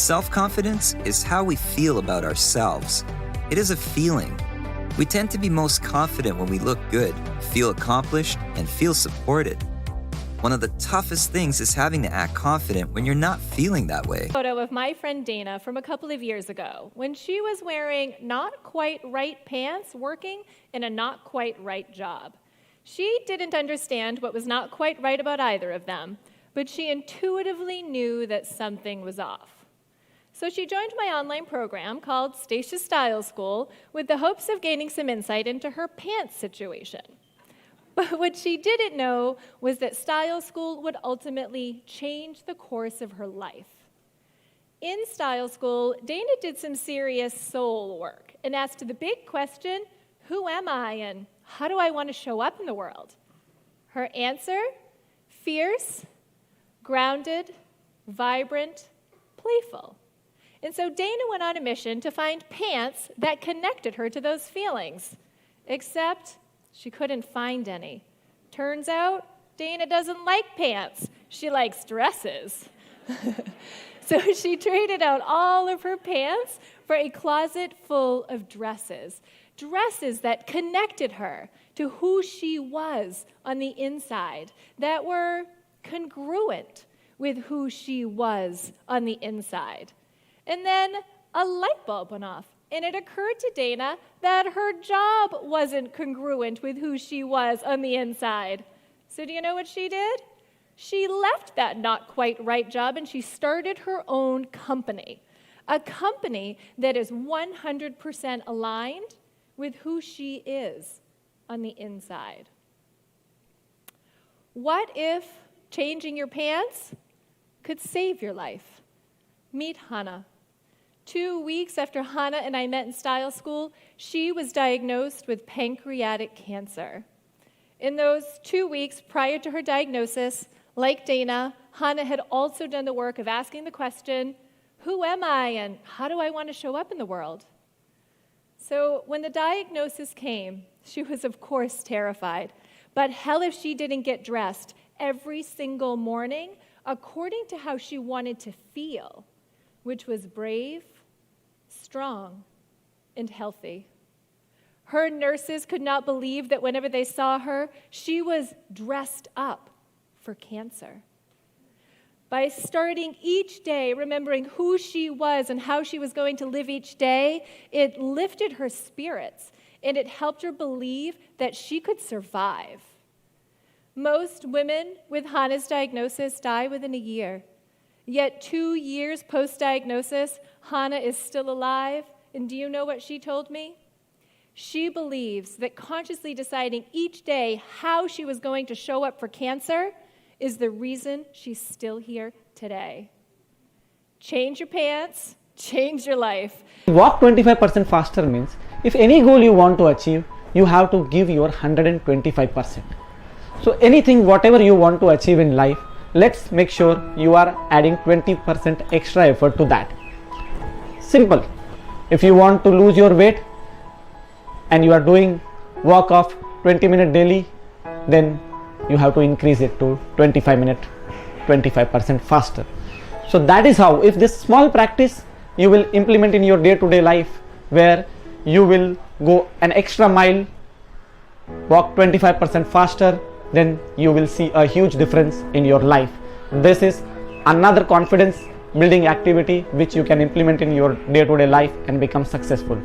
Self-confidence is how we feel about ourselves. It is a feeling. We tend to be most confident when we look good, feel accomplished, and feel supported. One of the toughest things is having to act confident when you're not feeling that way. Photo of my friend Dana from a couple of years ago when she was wearing not quite right pants working in a not quite right job. She didn't understand what was not quite right about either of them, but she intuitively knew that something was off. So she joined my online program called Stacia Style School with the hopes of gaining some insight into her pants situation. But what she didn't know was that Style School would ultimately change the course of her life. In Style School, Dana did some serious soul work and asked the big question, who am I and how do I want to show up in the world? Her answer, fierce, grounded, vibrant, playful. And so Dana went on a mission to find pants that connected her to those feelings, except she couldn't find any. Turns out, Dana doesn't like pants. She likes dresses. So she traded out all of her pants for a closet full of dresses. Dresses that connected her to who she was on the inside, that were congruent with who she was on the inside. And then a light bulb went off. And it occurred to Dana that her job wasn't congruent with who she was on the inside. So do you know what she did? She left that not quite right job and she started her own company. A company that is 100% aligned with who she is on the inside. What if changing your pants could save your life? Meet Hannah. 2 weeks after Hannah and I met in Style School, she was diagnosed with pancreatic cancer. In those 2 weeks prior to her diagnosis, like Dana, Hannah had also done the work of asking the question, who am I and how do I want to show up in the world? So when the diagnosis came, she was of course terrified. But hell if she didn't get dressed every single morning according to how she wanted to feel, which was brave, strong, and healthy. Her nurses could not believe that whenever they saw her, she was dressed up for cancer. By starting each day remembering who she was and how she was going to live each day, it lifted her spirits and it helped her believe that she could survive. Most women with Hannah's diagnosis die within a year. Yet 2 years post-diagnosis, Hannah is still alive. And do you know what she told me? She believes that consciously deciding each day how she was going to show up for cancer is the reason she's still here today. Change your pants, change your life. Walk 25% faster means if any goal you want to achieve, you have to give your 125%. So anything, whatever you want to achieve in life, let's make sure you are adding 20% extra effort to that. Simple. If you want to lose your weight and you are doing walk of 20 minutes daily, then you have to increase it to 25 minutes, 25% faster. So that is how, if this small practice you will implement in your day-to-day life, where you will go an extra mile, walk 25% faster, then you will see a huge difference in your life. This is another confidence building activity which you can implement in your day-to-day life and become successful.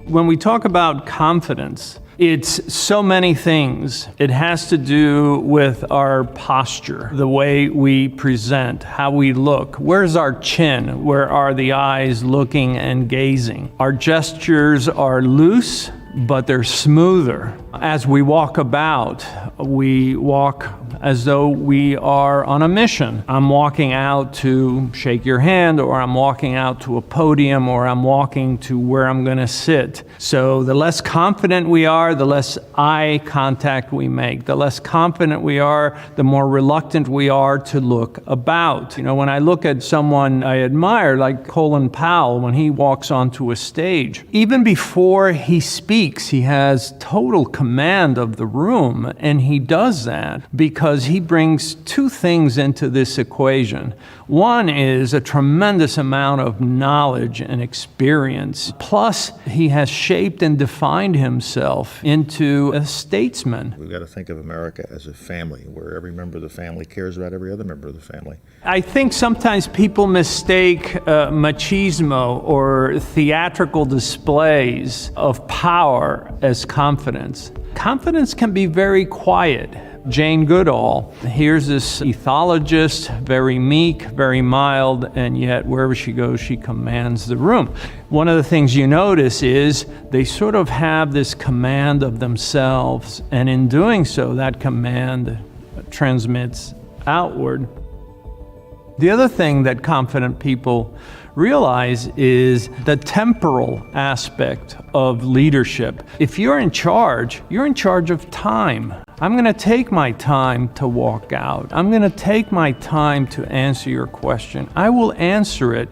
When we talk about confidence, it's so many things. It has to do with our posture, the way we present, how we look. Where's our chin? Where are the eyes looking and gazing? Our gestures are loose, but they're smoother. As we walk about, we walk as though we are on a mission. I'm walking out to shake your hand, or I'm walking out to a podium, or I'm walking to where I'm going to sit. So the less confident we are, the less eye contact we make. The less confident we are, the more reluctant we are to look about. You know, when I look at someone I admire, like Colin Powell, when he walks onto a stage, even before he speaks, he has total command of the room, and he does that because because he brings two things into this equation. One is a tremendous amount of knowledge and experience, plus he has shaped and defined himself into a statesman. We've got to think of America as a family, where every member of the family cares about every other member of the family. I think sometimes people mistake machismo or theatrical displays of power as confidence. Confidence can be very quiet. Jane Goodall, here's this ethologist, very meek, very mild, and yet wherever she goes, she commands the room. One of the things you notice is they sort of have this command of themselves, and in doing so, that command transmits outward. The other thing that confident people realize is the temporal aspect of leadership. If you're in charge of time. I'm going to take my time to walk out. I'm going to take my time to answer your question. I will answer it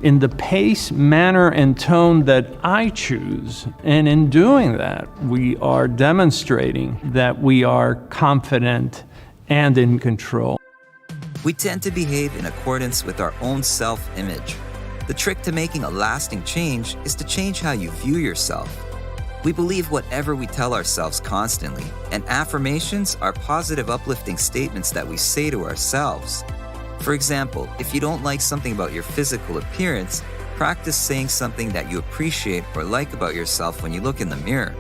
in the pace, manner, and tone that I choose. And in doing that, we are demonstrating that we are confident and in control. We tend to behave in accordance with our own self-image. The trick to making a lasting change is to change how you view yourself. We believe whatever we tell ourselves constantly, and affirmations are positive, uplifting statements that we say to ourselves. For example, if you don't like something about your physical appearance, practice saying something that you appreciate or like about yourself when you look in the mirror.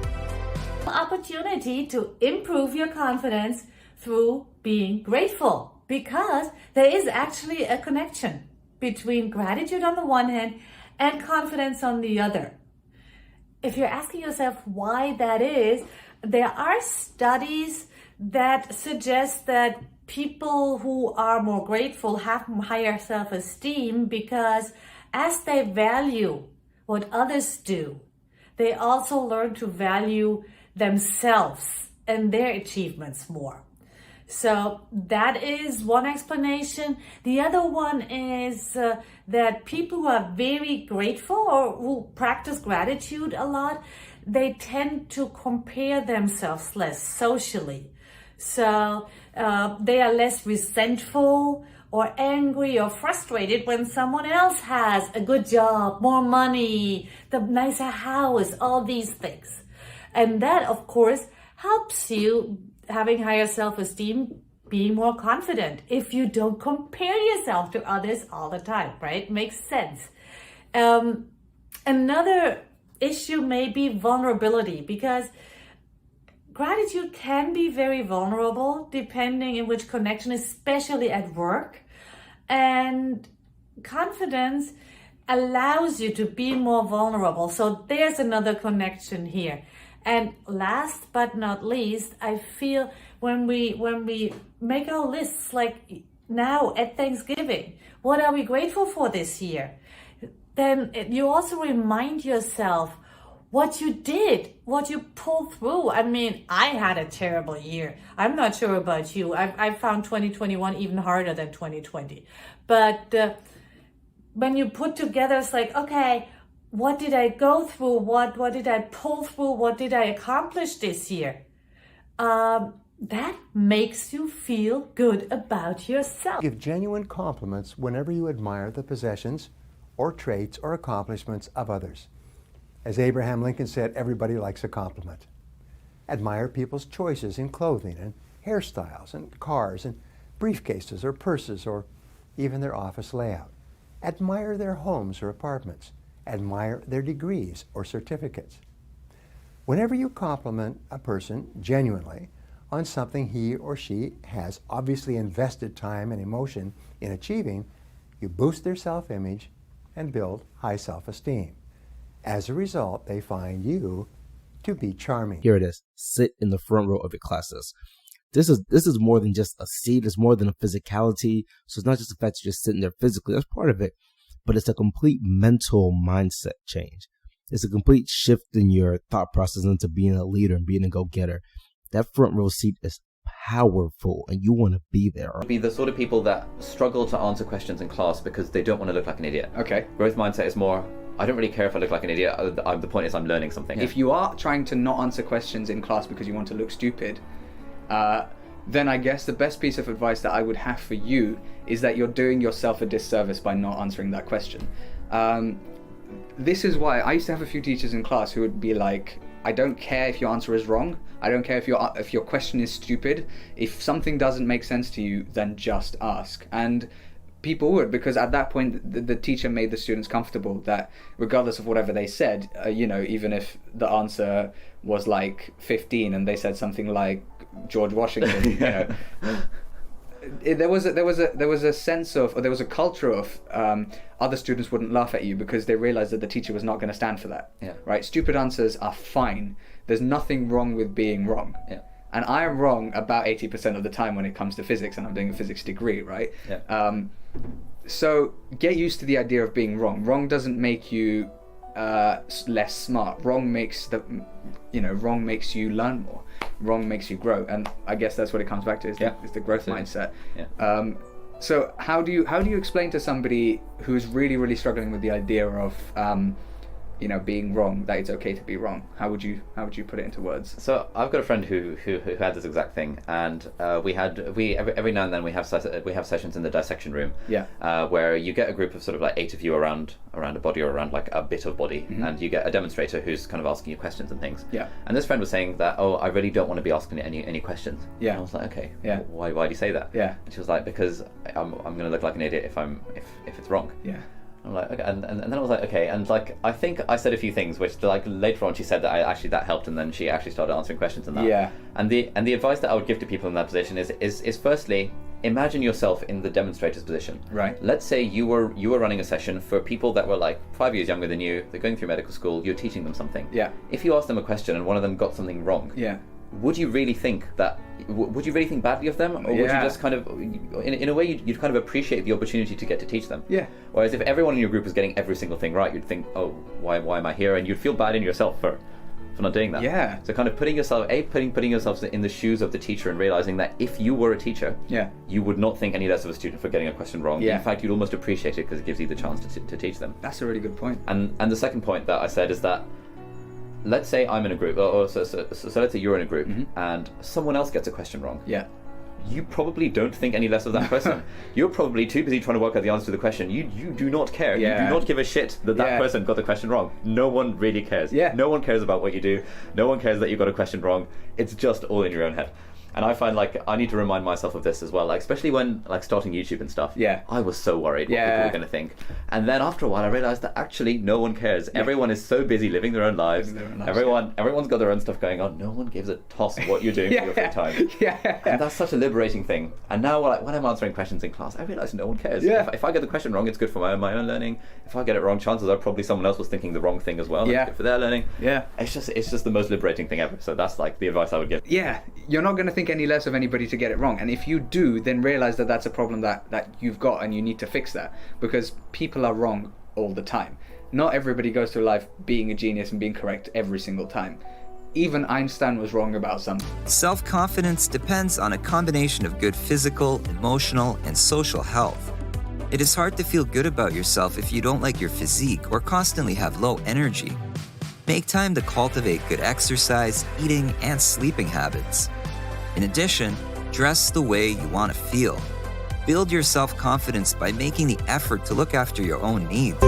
Opportunity to improve your confidence through being grateful, because there is actually a connection between gratitude on the one hand and confidence on the other. If you're asking yourself why that is, there are studies that suggest that people who are more grateful have higher self-esteem, because as they value what others do, they also learn to value themselves and their achievements more. So that is one explanation. The other one is that people who are very grateful or who practice gratitude a lot, they tend to compare themselves less socially. So they are less resentful or angry or frustrated when someone else has a good job, more money, the nicer house, all these things. And that, of course, helps you having higher self-esteem, being more confident if you don't compare yourself to others all the time, right? Makes sense. Another issue may be vulnerability, because gratitude can be very vulnerable depending in which connection, especially at work. And confidence allows you to be more vulnerable. So there's another connection here. And last but not least, I feel when we make our lists, like now at Thanksgiving, what are we grateful for this year? Then you also remind yourself what you did, what you pulled through. I mean, I had a terrible year. I'm not sure about you. I found 2021 even harder than 2020. But when you put together, it's like, okay, what did I go through? What did I pull through? What did I accomplish this year? That makes you feel good about yourself. Give genuine compliments whenever you admire the possessions or traits or accomplishments of others. As Abraham Lincoln said, everybody likes a compliment. Admire people's choices in clothing and hairstyles and cars and briefcases or purses or even their office layout. Admire their homes or apartments. Admire their degrees or certificates. Whenever you compliment a person genuinely on something he or she has obviously invested time and emotion in achieving, you boost their self-image and build high self-esteem. As a result, they find you to be charming. Here it is. Sit in the front row of your classes. This is more than just a seat. It's more than a physicality. So it's not just the fact that you're just sitting there physically. That's part of it. But it's a complete mental mindset change. It's a complete shift in your thought process into being a leader and being a go-getter. That front row seat is powerful, and you want to be there. Be the sort of people that struggle to answer questions in class because they don't want to look like an idiot. Okay. Growth mindset is more, I don't really care if I look like an idiot. The point is I'm learning something. If you are trying to not answer questions in class because you want to look stupid, then I guess the best piece of advice that I would have for you is that you're doing yourself a disservice by not answering that question. This is why I used to have a few teachers in class who would be like, I don't care if your answer is wrong. I don't care if your question is stupid. If something doesn't make sense to you, then just ask. And people would, because at that point the teacher made the students comfortable that regardless of whatever they said, even if the answer was like 15 and they said something like George Washington, there was a sense of, or there was a culture of other students wouldn't laugh at you because they realized that the teacher was not going to stand for that. Yeah. Right? Stupid answers are fine. There's nothing wrong with being wrong. Yeah. And I am wrong about 80% of the time when it comes to physics, and I'm doing a physics degree, right? Yeah. So get used to the idea of being wrong. Wrong doesn't make you less smart. Wrong makes you learn more. Wrong makes you grow, and I guess that's what it comes back to. Is the growth mindset. Yeah. So how do you explain to somebody who's really, really struggling with the idea of being wrong, that it's okay to be wrong? How would you put it into words? So I've got a friend who had this exact thing, and every now and then we have sessions in the dissection room. Yeah. Where you get a group of sort of like 8 of you around a body or around like a bit of body, and you get a demonstrator who's kind of asking you questions and things. Yeah. And this friend was saying that, I really don't want to be asking any questions. Yeah. And I was like, okay. Yeah. Why do you say that? Yeah. And she was like, because I'm going to look like an idiot if it's wrong. Yeah. I'm like, okay, and then I was like, okay, and like I think I said a few things which like later on she said that that helped, and then she actually started answering questions and that. Yeah. And the advice that I would give to people in that position is firstly, imagine yourself in the demonstrator's position. Right. Let's say you were running a session for people that were like 5 years younger than you. They're going through medical school. You're teaching them something. Yeah. If you ask them a question and one of them got something wrong. Yeah. Would you really think badly of them, or would you just kind of, in a way, you'd kind of appreciate the opportunity to get to teach them? Yeah. Whereas if everyone in your group was getting every single thing right, you'd think, oh, why am I here? And you'd feel bad in yourself for not doing that. Yeah. So kind of putting yourself in the shoes of the teacher and realizing that if you were a teacher, yeah, you would not think any less of a student for getting a question wrong. Yeah. In fact, you'd almost appreciate it because it gives you the chance to teach them. That's a really good point. And the second point that I said is that, let's say I'm in a group, so let's say you're in a group, and someone else gets a question wrong. Yeah. You probably don't think any less of that person. You're probably too busy trying to work out the answer to the question. You do not care. Yeah. You do not give a shit that person got the question wrong. No one really cares. Yeah. No one cares about what you do. No one cares that you got a question wrong. It's just all in your own head. And I find like I need to remind myself of this as well, like especially when like starting YouTube and stuff. Yeah. I was so worried what people were going to think. And then after a while I realized that actually no one cares. Yeah. Everyone is so busy living their own lives. Everyone's got their own stuff going on. No one gives a toss what you're doing for your free time. Yeah. And that's such a liberating thing. And now when I'm answering questions in class, I realize no one cares. Yeah. If I get the question wrong, it's good for my own learning. If I get it wrong, chances are probably someone else was thinking the wrong thing as well. Yeah. It's good for their learning. Yeah. It's just the most liberating thing ever. So that's like the advice I would give. Yeah. You're not going to think any less of anybody to get it wrong, and if you do, then realize that that's a problem that you've got and you need to fix that, because people are wrong all the time. Not everybody goes through life being a genius and being correct every single time. Even Einstein was wrong about something. Self-confidence depends on a combination of good physical, emotional, and social health. It is hard to feel good about yourself if you don't like your physique or constantly have low energy. Make time to cultivate good exercise, eating, and sleeping habits. In addition, dress the way you want to feel. Build your self-confidence by making the effort to look after your own needs.